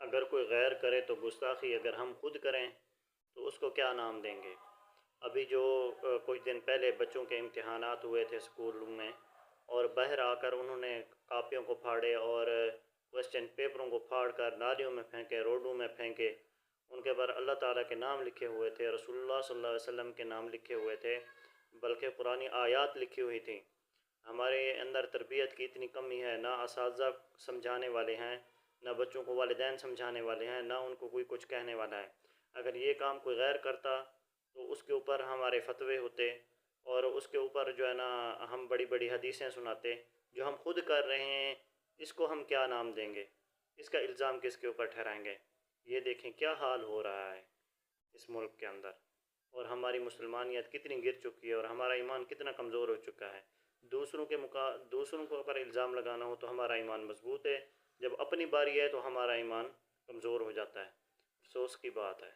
اگر کوئی غیر کرے تو گستاخی، اگر ہم خود کریں تو اس کو کیا نام دیں گے؟ ابھی جو کچھ دن پہلے بچوں کے امتحانات ہوئے تھے اسکولوں میں، اور باہر آ کر انہوں نے کاپیوں کو پھاڑے اور کوشچن پیپروں کو پھاڑ کر نالیوں میں پھینکے، روڈوں میں پھینکے، ان کے بعد اللہ تعالیٰ کے نام لکھے ہوئے تھے، رسول اللہ صلی اللہ علیہ وسلم کے نام لکھے ہوئے تھے، بلکہ قرآنی آیات لکھی ہوئی تھیں۔ ہمارے اندر تربیت کی اتنی کمی ہے، نہ اساتذہ سمجھانے والے ہیں، نہ بچوں کو والدین سمجھانے والے ہیں، نہ ان کو کوئی کچھ کہنے والا ہے۔ اگر یہ کام کوئی غیر کرتا تو اس کے اوپر ہمارے فتوے ہوتے، اور اس کے اوپر جو ہے نا ہم بڑی بڑی حدیثیں سناتے۔ جو ہم خود کر رہے ہیں اس کو ہم کیا نام دیں گے؟ اس کا الزام کس کے اوپر ٹھہرائیں گے؟ یہ دیکھیں کیا حال ہو رہا ہے اس ملک کے اندر، اور ہماری مسلمانیت کتنی گر چکی ہے، اور ہمارا ایمان کتنا کمزور ہو چکا ہے۔ دوسروں کے اوپر الزام لگانا ہو تو ہمارا ایمان مضبوط ہے، جب اپنی باری ہے تو ہمارا ایمان کمزور ہو جاتا ہے۔ افسوس کی بات ہے۔